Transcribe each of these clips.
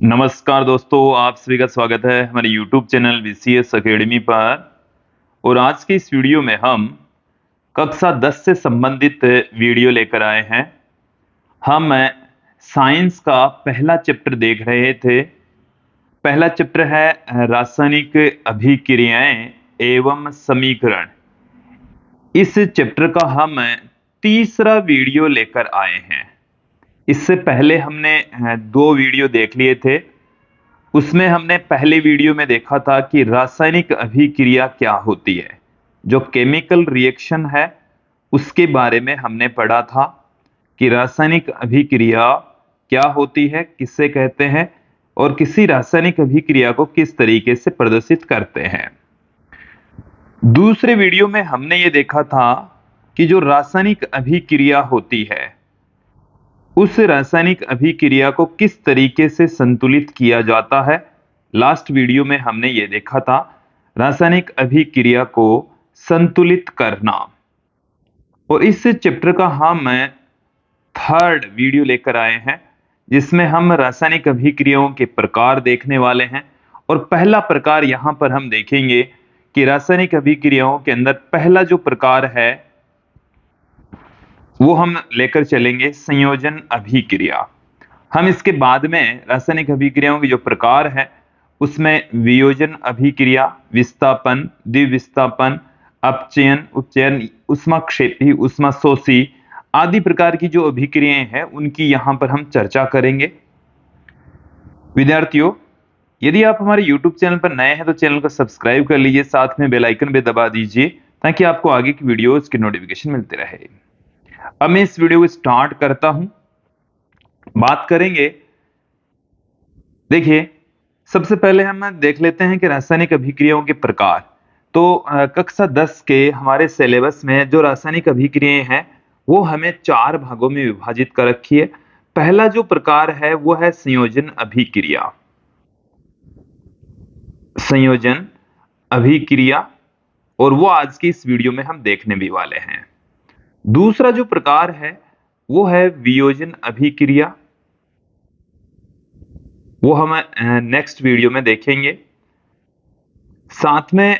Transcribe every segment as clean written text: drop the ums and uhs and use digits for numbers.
नमस्कार दोस्तों, आप सभी का स्वागत है हमारे YouTube चैनल VCS एकेडमी पर। और आज की इस वीडियो में हम कक्षा 10 से संबंधित वीडियो लेकर आए हैं। हम साइंस का पहला चैप्टर देख रहे थे। पहला चैप्टर है रासायनिक अभिक्रियाएं एवं समीकरण। इस चैप्टर का हम तीसरा वीडियो लेकर आए हैं। इससे पहले हमने 2 वीडियो देख लिए थे। उसमें हमने पहले वीडियो में देखा था कि रासायनिक अभिक्रिया क्या होती है। जो केमिकल रिएक्शन है उसके बारे में हमने पढ़ा था कि रासायनिक अभिक्रिया क्या होती है, किसे कहते हैं और किसी रासायनिक अभिक्रिया को किस तरीके से प्रदर्शित करते हैं। दूसरे वीडियो में हमने ये देखा था कि जो रासायनिक अभिक्रिया होती है उस रासायनिक अभिक्रिया को किस तरीके से संतुलित किया जाता है। लास्ट वीडियो में हमने ये देखा था रासायनिक अभिक्रिया को संतुलित करना। और इस चैप्टर का हम थर्ड वीडियो लेकर आए हैं जिसमें हम रासायनिक अभिक्रियाओं के प्रकार देखने वाले हैं। और पहला प्रकार यहां पर हम देखेंगे कि रासायनिक अभिक्रियाओं के अंदर पहला जो प्रकार है वो हम लेकर चलेंगे संयोजन अभिक्रिया। हम इसके बाद में रासायनिक अभिक्रियाओं के जो प्रकार है उसमें वियोजन अभिक्रिया, विस्थापन, द्विविस्थापन, अपचयन, उपचयन, ऊष्माक्षेपी, ऊष्माशोषी आदि प्रकार की जो अभिक्रियाएं हैं उनकी यहां पर हम चर्चा करेंगे। विद्यार्थियों, यदि आप हमारे YouTube चैनल पर नए हैं तो चैनल को सब्सक्राइब कर लीजिए, साथ में बेल आइकन भी दबा दीजिए ताकि आपको आगे की वीडियोस की नोटिफिकेशन मिलती रहे। अब मैं इस वीडियो को स्टार्ट करता हूं। बात करेंगे, देखिए सबसे पहले हम देख लेते हैं कि रासायनिक अभिक्रियाओं के प्रकार। तो कक्षा 10 के हमारे सिलेबस में जो रासायनिक अभिक्रियाएं हैं वो हमें 4 भागों में विभाजित कर रखी है। पहला जो प्रकार है वो है संयोजन अभिक्रिया। संयोजन अभिक्रिया, और वो आज की इस वीडियो में हम देखने भी वाले हैं। दूसरा जो प्रकार है वो है वियोजन अभिक्रिया, वो हम नेक्स्ट वीडियो में देखेंगे। साथ में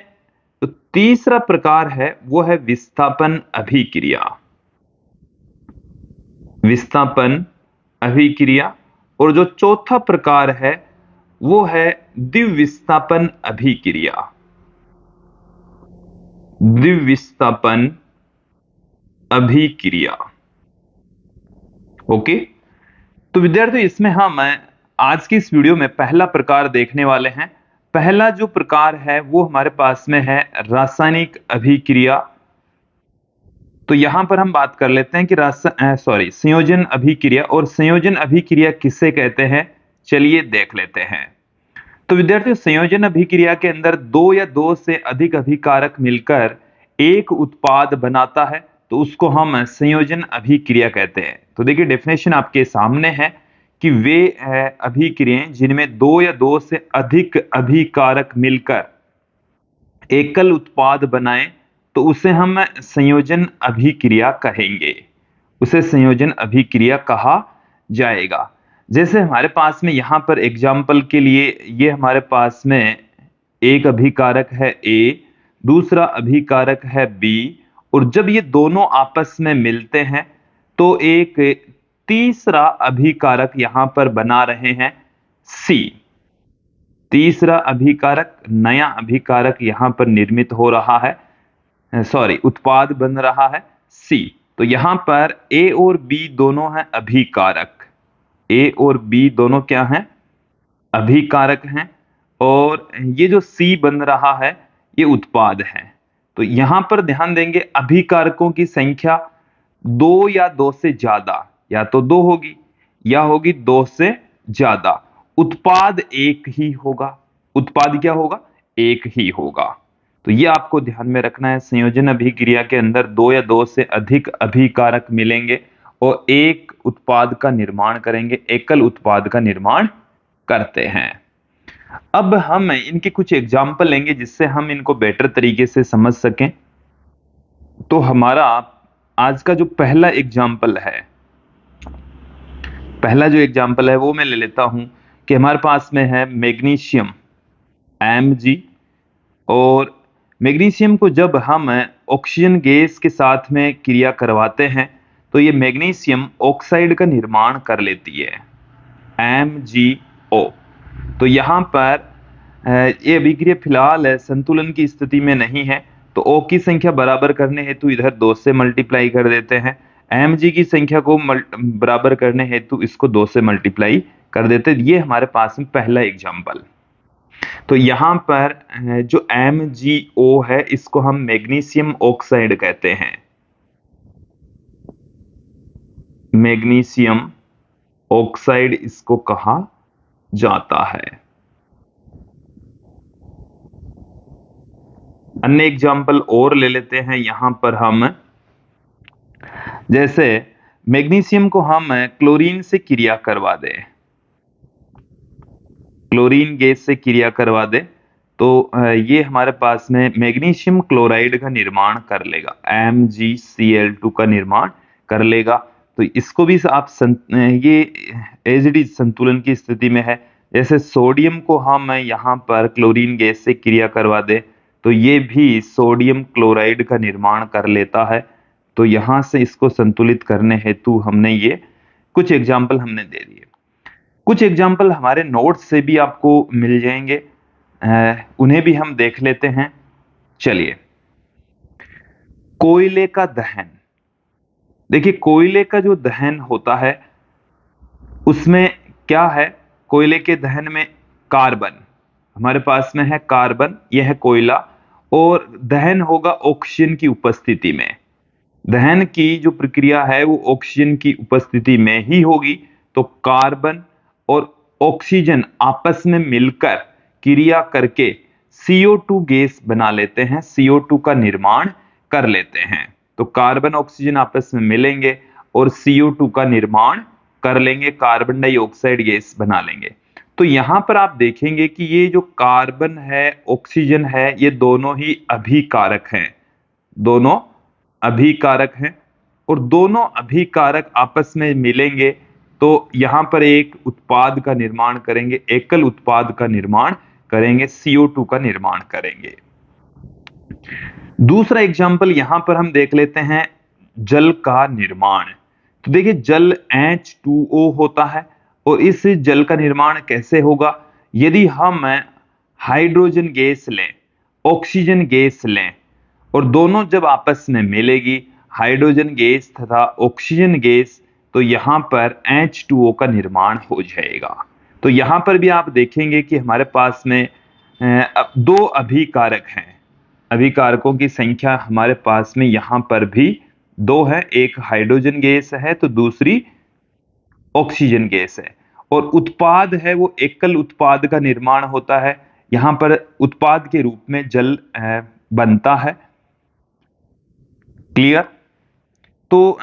तो तीसरा प्रकार है वो है विस्थापन अभिक्रिया। विस्थापन अभिक्रिया, और जो चौथा प्रकार है वो है द्विविस्थापन अभिक्रिया। द्विविस्थापन अभिक्रिया। ओके, तो विद्यार्थियों इसमें हम आज की इस वीडियो में पहला प्रकार देखने वाले हैं। पहला जो प्रकार है वो हमारे पास में है रासायनिक अभिक्रिया। तो यहां पर हम बात कर लेते हैं कि संयोजन अभिक्रिया। और संयोजन अभिक्रिया किसे कहते हैं, चलिए देख लेते हैं। तो विद्यार्थियों, संयोजन अभिक्रिया के अंदर 2 या 2 से अधिक अभिकारक मिलकर एक उत्पाद बनाता है तो उसको हम संयोजन अभिक्रिया कहते हैं। तो देखिए डेफिनेशन आपके सामने है कि वे अभिक्रियाएं जिनमें 2 या 2 से अधिक अभिकारक मिलकर एकल उत्पाद बनाएं तो उसे हम संयोजन अभिक्रिया कहेंगे। उसे संयोजन अभिक्रिया कहा जाएगा। जैसे हमारे पास में यहां पर एग्जाम्पल के लिए ये हमारे पास में एक अभिकारक है A, दूसरा अभिकारक है B, और जब ये दोनों आपस में मिलते हैं तो एक तीसरा अभिकारक यहां पर बना रहे हैं C। तीसरा अभिकारक, नया अभिकारक यहां पर निर्मित हो रहा है, उत्पाद बन रहा है C। तो यहां पर A और B दोनों हैं अभिकारक। A और B दोनों क्या हैं, अभिकारक हैं। और ये जो C बन रहा है ये उत्पाद है। तो यहां पर ध्यान देंगे अभिकारकों की संख्या 2 या 2 से ज्यादा, या तो 2 होगी या होगी 2 से ज्यादा। उत्पाद एक ही होगा। उत्पाद क्या होगा, एक ही होगा। तो ये आपको ध्यान में रखना है। संयोजन अभिक्रिया के अंदर 2 या 2 से अधिक अभिकारक मिलेंगे और एक उत्पाद का निर्माण करेंगे, एकल उत्पाद का निर्माण करते हैं। अब हम इनके कुछ एग्जाम्पल लेंगे जिससे हम इनको बेटर तरीके से समझ सकें। तो हमारा आज का जो पहला एग्जाम्पल है वो मैं ले लेता हूं कि हमारे पास में है मैग्नीशियम Mg, और मैग्नीशियम को जब हम ऑक्सीजन गैस के साथ में क्रिया करवाते हैं तो ये मैग्नीशियम ऑक्साइड का निर्माण कर लेती है, MgO। तो यहाँ पर ये अभिक्रिया फिलहाल संतुलन की स्थिति में नहीं है, तो O की संख्या बराबर करने हेतु इधर 2 से मल्टीप्लाई कर देते हैं, Mg की संख्या को बराबर करने हेतु इसको 2 से मल्टीप्लाई कर देते हैं। ये हमारे पास में पहला एग्जाम्पल। तो यहाँ पर जो MgO है इसको हम मैग्नीशियम ऑक्साइड कहते हैं, मैग्नीशियम ऑक्साइड इसको कहा जाता है। अन्य एग्जाम्पल और ले लेते हैं यहां पर हम, जैसे मैग्नीशियम को हम क्लोरीन से क्रिया करवा दें, क्लोरीन गैस से क्रिया करवा दे तो ये हमारे पास में मैग्नीशियम क्लोराइड का निर्माण कर लेगा, MgCl2 का निर्माण कर लेगा। तो इसको भी आप ये एज इट इज संतुलन की स्थिति में है। जैसे सोडियम को हम यहाँ पर क्लोरीन गैस से क्रिया करवा दे तो ये भी सोडियम क्लोराइड का निर्माण कर लेता है। तो यहाँ से इसको संतुलित करने हेतु हमने ये कुछ एग्जाम्पल हमने दे दिए। कुछ एग्जाम्पल हमारे नोट्स से भी आपको मिल जाएंगे, उन्हें भी हम देख लेते हैं। चलिए, कोयले का दहन। देखिए, कोयले का जो दहन होता है उसमें क्या है, कोयले के दहन में कार्बन, हमारे पास में है कार्बन, यह है कोयला, और दहन होगा ऑक्सीजन की उपस्थिति में। दहन की जो प्रक्रिया है वो ऑक्सीजन की उपस्थिति में ही होगी। तो कार्बन और ऑक्सीजन आपस में मिलकर क्रिया करके CO2 गैस बना लेते हैं, CO2 का निर्माण कर लेते हैं। तो कार्बन ऑक्सीजन आपस में मिलेंगे और CO2 का निर्माण कर लेंगे, कार्बन डाइऑक्साइड गैस बना लेंगे। तो यहां पर आप देखेंगे कि ये जो कार्बन है, ऑक्सीजन है, ये दोनों ही अभिकारक हैं, दोनों अभिकारक हैं, और दोनों अभिकारक आपस में मिलेंगे तो यहां पर एक उत्पाद का निर्माण करेंगे, एकल उत्पाद का निर्माण करेंगे, CO2 का निर्माण करेंगे। दूसरा एग्जाम्पल यहां पर हम देख लेते हैं, जल का निर्माण। तो देखिए, जल H2O होता है, और इस जल का निर्माण कैसे होगा, यदि हम हाइड्रोजन गैस लें, ऑक्सीजन गैस लें, और दोनों जब आपस में मिलेगी, हाइड्रोजन गैस तथा ऑक्सीजन गैस, तो यहां पर H2O का निर्माण हो जाएगा। तो यहां पर भी आप देखेंगे कि हमारे पास में दो अभिकारक हैं, अभिकारकों की संख्या हमारे पास में यहां पर भी दो है, एक हाइड्रोजन गैस है तो दूसरी ऑक्सीजन गैस है, और उत्पाद है वो एकल उत्पाद का निर्माण होता है। यहां पर उत्पाद के रूप में जल बनता है। क्लियर? तो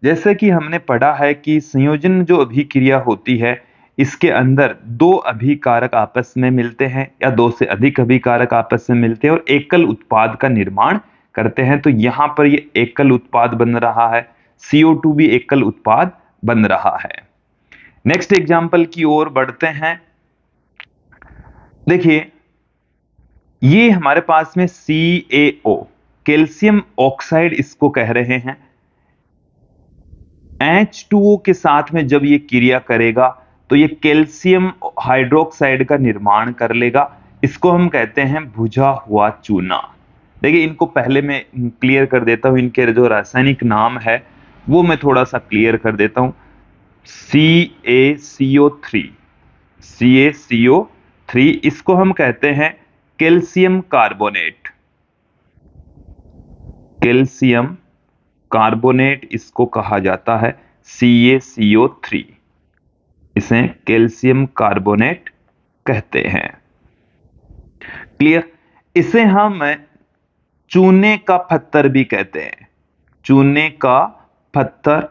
जैसे कि हमने पढ़ा है कि संयोजन जो अभिक्रिया होती है इसके अंदर दो अभिकारक आपस में मिलते हैं या दो से अधिक अभिकारक आपस में मिलते हैं और एकल उत्पाद का निर्माण करते हैं। तो यहां पर ये एकल उत्पाद बन रहा है, CO2 भी एकल उत्पाद बन रहा है। नेक्स्ट एग्जाम्पल की ओर बढ़ते हैं। देखिए, ये हमारे पास में CaO, कैल्शियम ऑक्साइड इसको कह रहे हैं। H2O के साथ में जब ये क्रिया करेगा तो ये कैल्शियम हाइड्रोक्साइड का निर्माण कर लेगा, इसको हम कहते हैं भुजा हुआ चूना। देखिए, इनको पहले मैं क्लियर कर देता हूं, इनके जो रासायनिक नाम है वो मैं थोड़ा सा क्लियर कर देता हूं। CaCO3, CaCO3 इसको हम कहते हैं कैल्शियम कार्बोनेट, कैल्शियम कार्बोनेट इसको कहा जाता है CaCO3, इसे कैल्शियम कार्बोनेट कहते हैं। क्लियर? इसे हम चूने का पत्थर भी कहते हैं, चूने का पत्थर,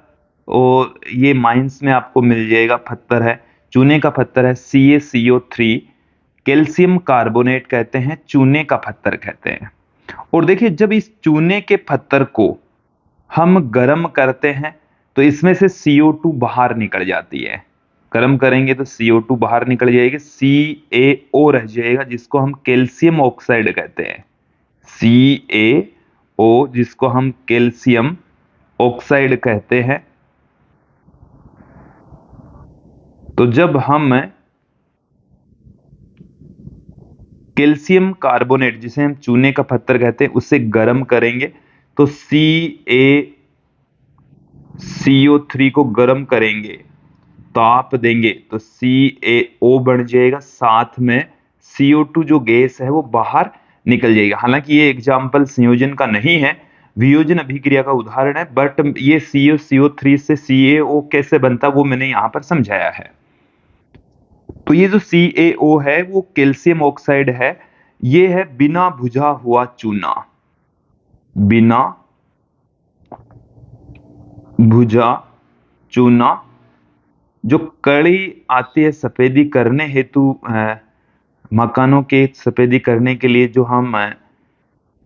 और ये माइंस में आपको मिल जाएगा, पत्थर है, चूने का पत्थर है, CaCO3 कैल्शियम कार्बोनेट कहते हैं, चूने का पत्थर कहते हैं। और देखिए, जब इस चूने के पत्थर को हम गर्म करते हैं तो इसमें से CO2 बाहर निकल जाती है, गर्म करेंगे तो CO2 बाहर निकल जाएगी, CaO रह जाएगा जिसको हम कैल्शियम ऑक्साइड कहते हैं। CaO जिसको हम कैल्शियम ऑक्साइड कहते हैं। तो जब हम कैल्शियम कार्बोनेट जिसे हम चूने का पत्थर कहते हैं उसे गर्म करेंगे तो CaCO3 को गर्म करेंगे, ताप देंगे तो CaO बन जाएगा, साथ में CO2 जो गैस है वो बाहर निकल जाएगा। हालांकि ये एग्जाम्पल संयोजन का नहीं है, वियोजन अभिक्रिया का उदाहरण है, बट ये CO3 से CaO कैसे बनता वो मैंने यहाँ पर समझाया है। तो ये जो CaO है वो कैल्शियम ऑक्साइड है, ये है बिना बुझा हुआ चूना, बिना बुझा चूना। जो कड़ी आती है सफेदी करने हेतु, मकानों के सफेदी करने के लिए जो हम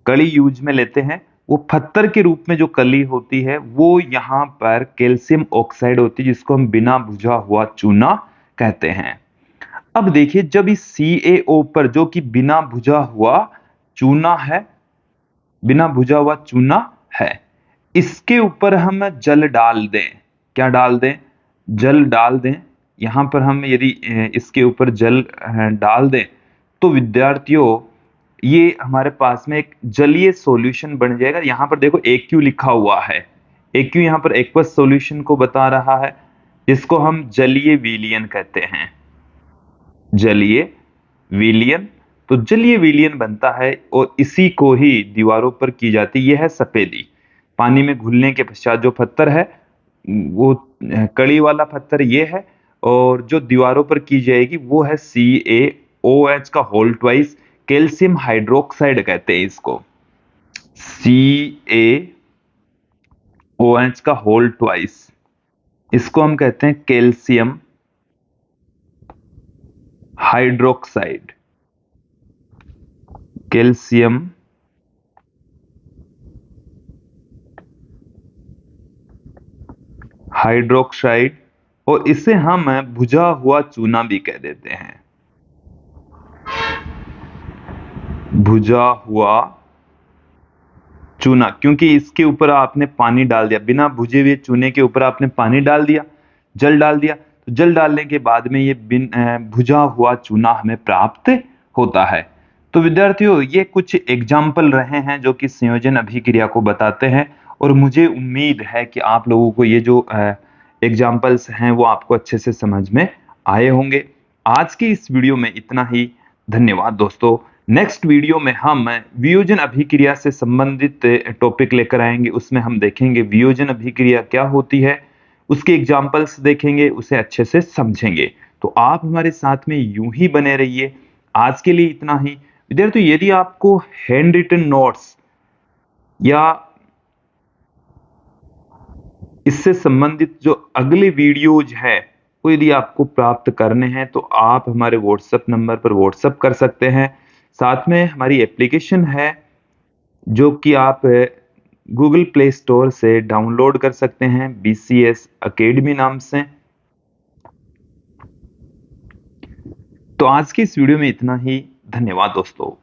कड़ी यूज में लेते हैं, वो पत्थर के रूप में जो कली होती है वो यहाँ पर कैल्शियम ऑक्साइड होती है जिसको हम बिना बुझा हुआ चूना कहते हैं। अब देखिए जब इस CaO पर जो कि बिना बुझा हुआ चूना है, बिना बुझा हुआ चूना है, इसके ऊपर हम जल डाल दें, क्या डाल दें, जल डाल दें। यहां पर हम यदि इसके ऊपर जल डाल दें तो विद्यार्थियों ये हमारे पास में एक जलीय सॉल्यूशन बन जाएगा। यहां पर देखो AQ लिखा हुआ है, AQ यहां पर एक्वस सॉल्यूशन को बता रहा है, इसको हम जलीय विलयन कहते हैं, जलीय विलयन। तो जलीय विलयन बनता है और इसी को ही दीवारों पर की जाती है। यह है सफेदी, पानी में घुलने के पश्चात जो पत्थर है वो कड़ी वाला पत्थर ये है, और जो दीवारों पर की जाएगी वो है CaOH का होल ट्वाइस, कैल्शियम हाइड्रोक्साइड कहते हैं इसको, CaOH का होल ट्वाइस, इसको हम कहते हैं कैल्शियम हाइड्रोक्साइड, कैल्शियम हाइड्रोक्साइड, और इसे हम बुझा हुआ चूना भी कह देते हैं, बुझा हुआ चूना, क्योंकि इसके ऊपर आपने पानी डाल दिया, बिना बुझे हुए चूने के ऊपर आपने पानी डाल दिया, जल डाल दिया, तो जल डालने के बाद में ये बुझा हुआ चूना हमें प्राप्त होता है। तो विद्यार्थियों ये कुछ एग्जाम्पल रहे हैं जो कि संयोजन अभिक्रिया को बताते हैं, और मुझे उम्मीद है कि आप लोगों को ये जो एग्जाम्पल्स हैं वो आपको अच्छे से समझ में आए होंगे। आज की इस वीडियो में इतना ही, धन्यवाद दोस्तों। नेक्स्ट वीडियो में हम वियोजन अभिक्रिया से संबंधित टॉपिक लेकर आएंगे, उसमें हम देखेंगे वियोजन अभिक्रिया क्या होती है, उसके एग्जाम्पल्स देखेंगे, उसे अच्छे से समझेंगे। तो आप हमारे साथ में यूं ही बने रहिए। आज के लिए इतना ही। विद्यार्थियों यदि आपको हैंड रिटन नोट्स या इससे संबंधित जो अगले वीडियोज है वो यदि आपको प्राप्त करने हैं तो आप हमारे व्हाट्सएप नंबर पर व्हाट्सएप कर सकते हैं। साथ में हमारी एप्लीकेशन है जो कि आप गूगल प्ले स्टोर से डाउनलोड कर सकते हैं, BCS अकेडमी नाम से। तो आज की इस वीडियो में इतना ही, धन्यवाद दोस्तों।